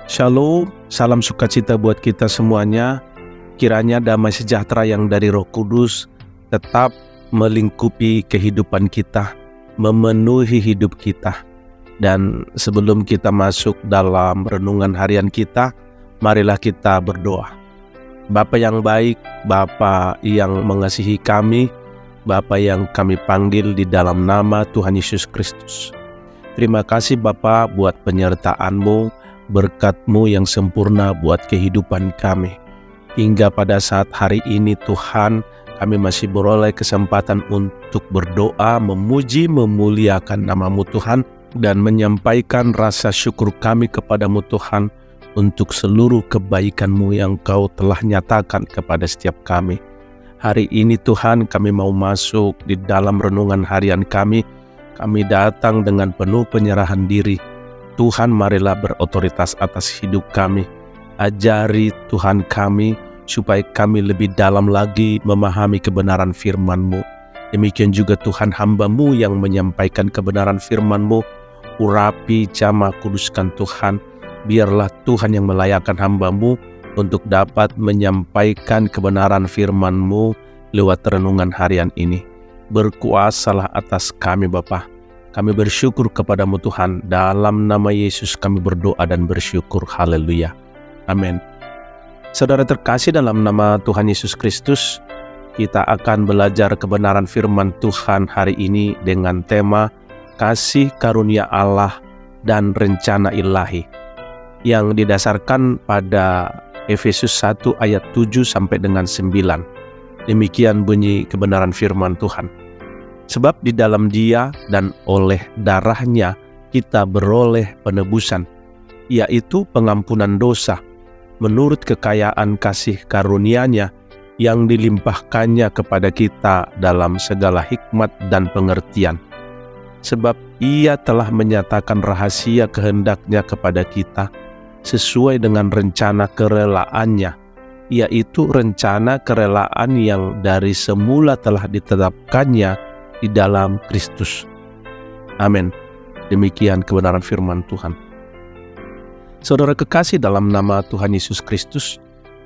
Shalom, salam sukacita buat kita semuanya. Kiranya damai sejahtera yang dari Roh Kudus tetap melingkupi kehidupan kita, memenuhi hidup kita. Dan sebelum kita masuk dalam renungan harian kita, marilah kita berdoa. Bapa yang baik, Bapa yang mengasihi kami, Bapa yang kami panggil di dalam nama Tuhan Yesus Kristus. Terima kasih Bapa buat penyertaan-Mu, berkat-Mu yang sempurna buat kehidupan kami. Hingga pada saat hari ini Tuhan, kami masih beroleh kesempatan untuk berdoa, memuji, memuliakan nama-Mu Tuhan, dan menyampaikan rasa syukur kami kepada-Mu Tuhan untuk seluruh kebaikan-Mu yang Kau telah nyatakan kepada setiap kami. Hari ini Tuhan, kami mau masuk di dalam renungan harian kami. Kami datang dengan penuh penyerahan diri. Tuhan, marilah berotoritas atas hidup kami. Ajari Tuhan kami, supaya kami lebih dalam lagi memahami kebenaran firman-Mu. Demikian juga Tuhan, hamba-Mu yang menyampaikan kebenaran firman-Mu, urapi, jamah, kuduskan Tuhan. Biarlah Tuhan yang melayakkan hamba-Mu untuk dapat menyampaikan kebenaran firman-Mu lewat renungan harian ini. Berkuasalah atas kami Bapa. Kami bersyukur kepada-Mu Tuhan. Dalam nama Yesus kami berdoa dan bersyukur. Haleluya. Amin. Saudara terkasih, dalam nama Tuhan Yesus Kristus, kita akan belajar kebenaran firman Tuhan hari ini dengan tema kasih karunia Allah dan rencana ilahi, yang didasarkan pada Efesus 1 ayat 7 sampai dengan 9. Demikian bunyi kebenaran firman Tuhan. Sebab di dalam Dia dan oleh darahnya kita beroleh penebusan, yaitu pengampunan dosa, menurut kekayaan kasih karunia-Nya yang dilimpahkannya kepada kita dalam segala hikmat dan pengertian. Sebab Ia telah menyatakan rahasia kehendak-Nya kepada kita, sesuai dengan rencana kerelaan-Nya, yaitu rencana kerelaan yang dari semula telah ditetapkannya di dalam Kristus. Amin. Demikian kebenaran firman Tuhan. Saudara kekasih, dalam nama Tuhan Yesus Kristus,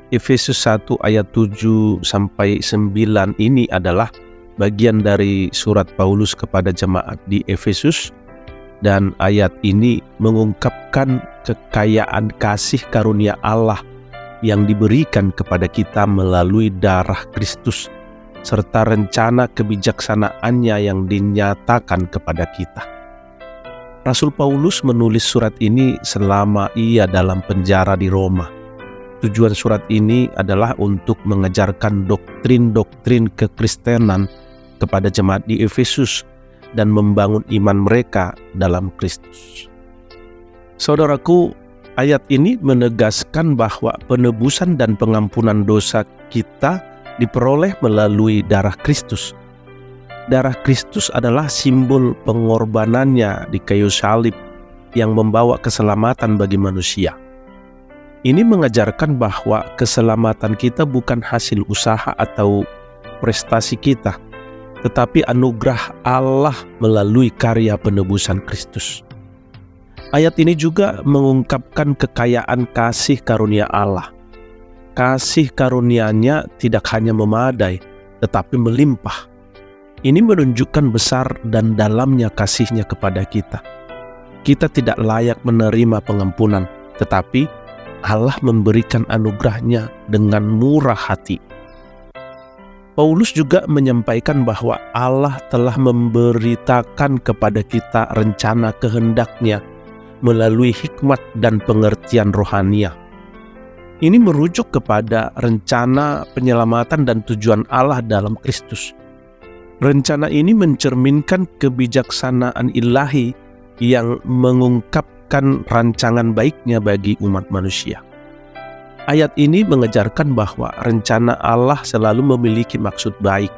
Efesus 1 ayat 7 sampai 9 ini adalah bagian dari surat Paulus kepada jemaat di Efesus, dan ayat ini mengungkapkan kekayaan kasih karunia Allah yang diberikan kepada kita melalui darah Kristus, serta rencana kebijaksanaannya yang dinyatakan kepada kita. Rasul Paulus menulis surat ini selama ia dalam penjara di Roma. Tujuan surat ini adalah untuk mengajarkan doktrin-doktrin kekristenan kepada jemaat di Efesus dan membangun iman mereka dalam Kristus. Saudaraku, ayat ini menegaskan bahwa penebusan dan pengampunan dosa kita diperoleh melalui darah Kristus. Darah Kristus adalah simbol pengorbanannya di kayu salib yang membawa keselamatan bagi manusia. Ini mengajarkan bahwa keselamatan kita bukan hasil usaha atau prestasi kita, tetapi anugerah Allah melalui karya penebusan Kristus. Ayat ini juga mengungkapkan kekayaan kasih karunia Allah. Kasih karunia-Nya tidak hanya memadai, tetapi melimpah. Ini menunjukkan besar dan dalamnya kasih-Nya kepada kita. Kita tidak layak menerima pengampunan, tetapi Allah memberikan anugerah-Nya dengan murah hati. Paulus juga menyampaikan bahwa Allah telah memberitakan kepada kita rencana kehendak-Nya melalui hikmat dan pengertian rohania. Ini merujuk kepada rencana penyelamatan dan tujuan Allah dalam Kristus. Rencana ini mencerminkan kebijaksanaan ilahi yang mengungkapkan rancangan baik-Nya bagi umat manusia. Ayat ini mengajarkan bahwa rencana Allah selalu memiliki maksud baik.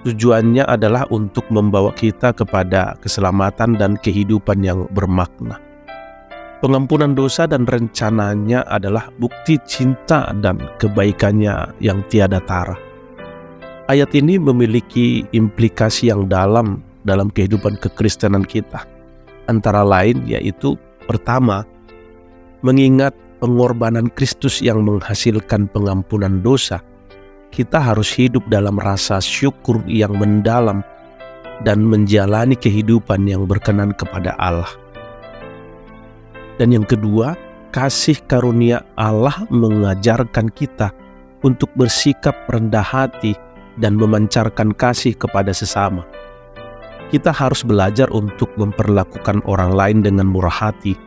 Tujuannya adalah untuk membawa kita kepada keselamatan dan kehidupan yang bermakna. Pengampunan dosa dan rencananya adalah bukti cinta dan kebaikannya yang tiada tara. Ayat ini memiliki implikasi yang dalam kehidupan kekristenan kita. Antara lain yaitu, pertama, mengingat pengorbanan Kristus yang menghasilkan pengampunan dosa, kita harus hidup dalam rasa syukur yang mendalam dan menjalani kehidupan yang berkenan kepada Allah. Dan yang kedua, kasih karunia Allah mengajarkan kita untuk bersikap rendah hati dan memancarkan kasih kepada sesama. Kita harus belajar untuk memperlakukan orang lain dengan murah hati,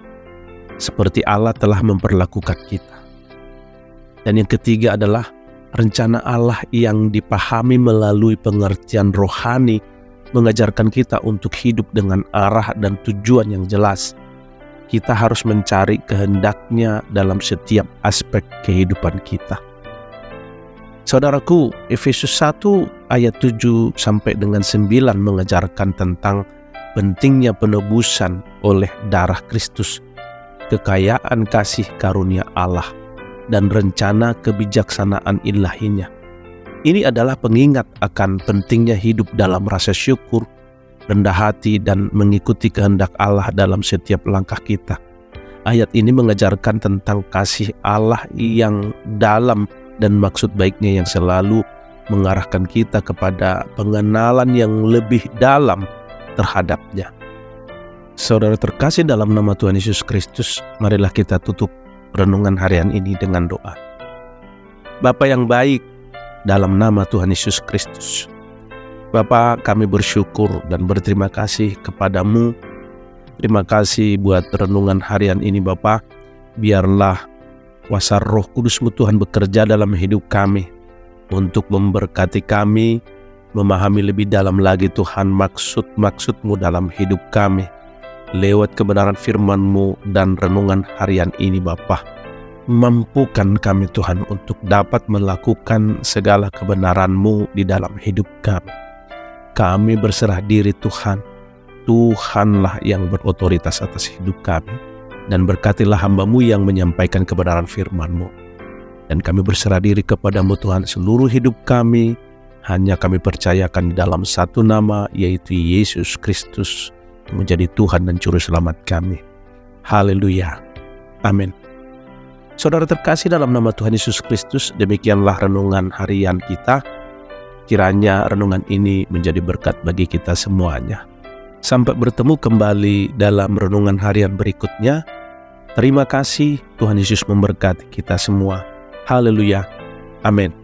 seperti Allah telah memperlakukan kita. Dan yang ketiga adalah rencana Allah yang dipahami melalui pengertian rohani mengajarkan kita untuk hidup dengan arah dan tujuan yang jelas. Kita harus mencari kehendak-Nya dalam setiap aspek kehidupan kita. Saudaraku, Efesus 1 ayat 7 sampai dengan 9 mengajarkan tentang pentingnya penebusan oleh darah Kristus, kekayaan kasih karunia Allah, dan rencana kebijaksanaan ilahinya. Ini adalah pengingat akan pentingnya hidup dalam rasa syukur, rendah hati, dan mengikuti kehendak Allah dalam setiap langkah kita. Ayat ini mengajarkan tentang kasih Allah yang dalam dan maksud baiknya yang selalu mengarahkan kita kepada pengenalan yang lebih dalam terhadapnya. Saudara terkasih dalam nama Tuhan Yesus Kristus, marilah kita tutup renungan harian ini dengan doa. Bapa yang baik, dalam nama Tuhan Yesus Kristus, Bapa, kami bersyukur dan berterima kasih kepadamu. Terima kasih buat renungan harian ini Bapa. Biarlah kuasa Roh Kudus-Mu Tuhan bekerja dalam hidup kami untuk memberkati kami, memahami lebih dalam lagi Tuhan maksud-maksud-Mu dalam hidup kami lewat kebenaran firman-Mu dan renungan harian ini Bapa. Mampukan kami Tuhan untuk dapat melakukan segala kebenaran-Mu di dalam hidup kami. Kami berserah diri Tuhan. Tuhanlah yang berotoritas atas hidup kami. Dan berkatilah hamba-Mu yang menyampaikan kebenaran firman-Mu. Dan kami berserah diri kepadamu Tuhan, seluruh hidup kami hanya kami percayakan di dalam satu nama, yaitu Yesus Kristus, yang menjadi Tuhan dan Juru Selamat kami. Haleluya. Amin. Saudara terkasih dalam nama Tuhan Yesus Kristus, demikianlah renungan harian kita. Kiranya renungan ini menjadi berkat bagi kita semuanya. Sampai bertemu kembali dalam renungan harian berikutnya. Terima kasih, Tuhan Yesus memberkati kita semua. Haleluya. Amin.